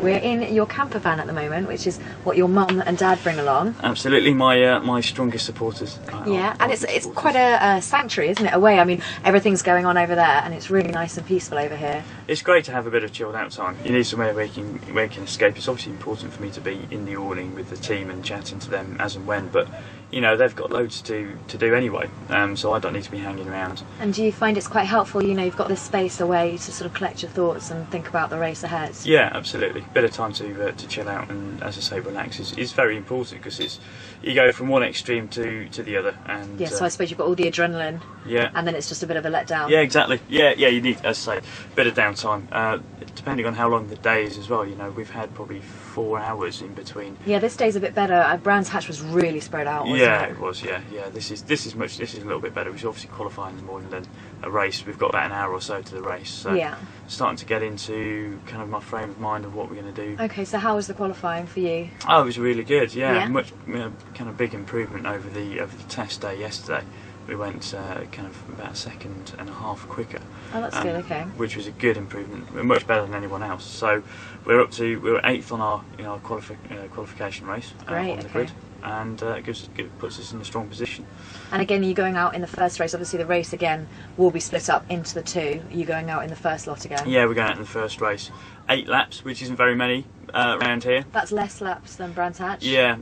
We're in your camper van at the moment, which is what your mum and dad bring along. Absolutely, my strongest supporters. Yeah, and it's quite a sanctuary, isn't it? Away. I mean, everything's going on over there, and it's really nice and peaceful over here. It's great to have a bit of chilled out time. You need somewhere where you can escape. It's obviously important for me to be in the awning with the team and chatting to them as and when, but you know they've got loads to do anyway, so I don't need to be hanging around. And do you find it's quite helpful? You know, you've got this space away to sort of collect your thoughts and think about the race ahead. Yeah, absolutely. Bit of time to chill out and, as I say, relax is very important because you go from one extreme to the other. And yeah, so I suppose you've got all the adrenaline. Yeah. And then it's just a bit of a letdown. Yeah, exactly. Yeah, you need, as I say, a bit of downtime. Depending on how long the day is as well. You know, we've had probably 4 hours in between. Yeah, this day's a bit better. Brands Hatch was really spread out, wasn't yeah, it? It was. Yeah. This is a little bit better. We're obviously qualifying more than a race. We've got about an hour or so to the race. So yeah. Starting to get into kind of my frame of mind of what we're going to do. Okay, so how was the qualifying for you? Oh, it was really good. Yeah. Much kind of big improvement over the test day yesterday. We went kind of about a second and a half quicker. Oh, that's good. Okay. Which was a good improvement, much better than anyone else. So we were 8th on our qualification race on the grid, and it puts us in a strong position. And again, you're going out in the first race. Obviously, the race again will be split up into the two. Are you going out in the first lot again? Yeah, we're going out in the first race. 8 laps, which isn't very many around here. That's less laps than Brands Hatch. Yeah.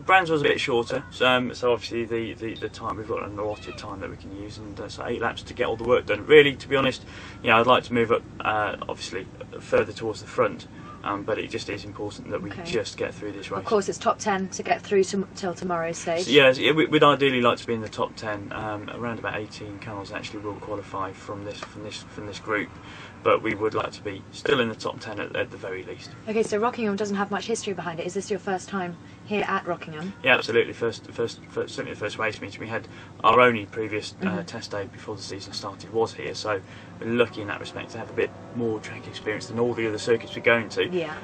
Brands was a bit shorter, so obviously the time we've got an allotted time that we can use, and so 8 laps to get all the work done. Really, to be honest, I'd like to move up, obviously further towards the front. But it just is important that we just get through this race. Of course, it's top 10 to get through till tomorrow's stage. So, yeah, we'd ideally like to be in the top 10. Around about 18 camels actually will qualify from this group, but we would like to be still in the top 10 at the very least. Okay, so Rockingham doesn't have much history behind it. Is this your first time here at Rockingham? Yeah, absolutely. Certainly the first race meeting. We had our only previous test day before the season started was here, so we're lucky in that respect to have a bit more track experience than all the other circuits we're going to. Yeah.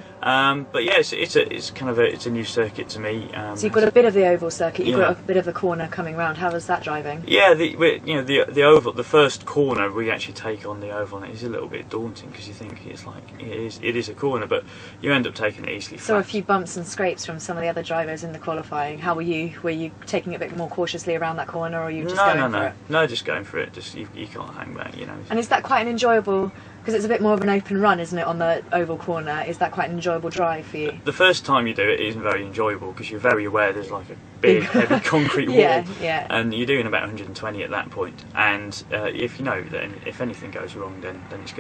But yeah, it's kind of a new circuit to me. So you've got a bit of the oval circuit. You've got a bit of the corner coming round. How was that driving? Yeah, the oval, the first corner we actually take on the oval, and it is a little bit daunting because you think it's like it is a corner, but you end up taking it easily. So a few bumps and scrapes from some of the other drivers in the qualifying. How were you? Were you taking it a bit more cautiously around that corner, or are you just going for it? No, just going for it. Just you can't hang back, And is that quite an enjoyable? Because it's a bit more of an open run, isn't it, on the oval corner? Is that quite an enjoyable drive for you? The first time you do it isn't very enjoyable because you're very aware there's like a big, heavy concrete wall, and you're doing about 120 at that point. And if you know that if anything goes wrong, then you're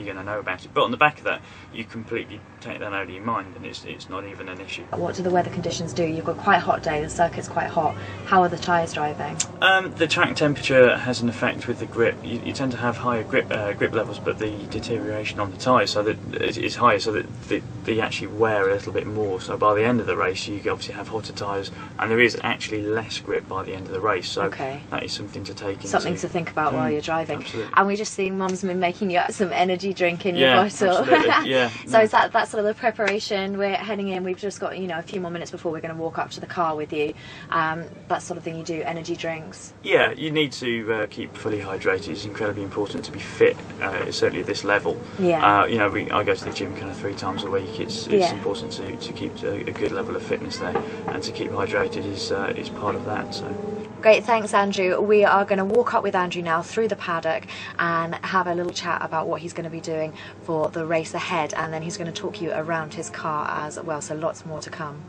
going to know about it. But on the back of that, you completely take that out of your mind, and it's not even an issue. What do the weather conditions do? You've got quite a hot day. The circuit's quite hot. How are the tyres driving? The track temperature has an effect with the grip. You tend to have higher grip levels, but the deterioration on the tyres is higher, so that they actually wear a little bit more. So by the end of the race, you obviously have hotter tyres, and there is actually less grip by the end of the race. So that is something to take into. Something to think about while you're driving. Absolutely. And we just seen Mum's been making you some energy drink in your bottle. Absolutely. Yeah. So is that sort of the preparation? We're heading in. We've just got a few more minutes before we're going to walk up to the car with you. That sort of thing you do. Energy drinks. Yeah, you need to keep fully hydrated. It's incredibly important to be fit. Certainly at this level. Yeah. I go to the gym kind of 3 times a week. It's important to keep a good level of fitness there, and to keep hydrated is part of that. So. Great, thanks Andrew. We are going to walk up with Andrew now through the paddock and have a little chat about what he's going to be doing for the race ahead, and then he's going to talk you around his car as well, so lots more to come.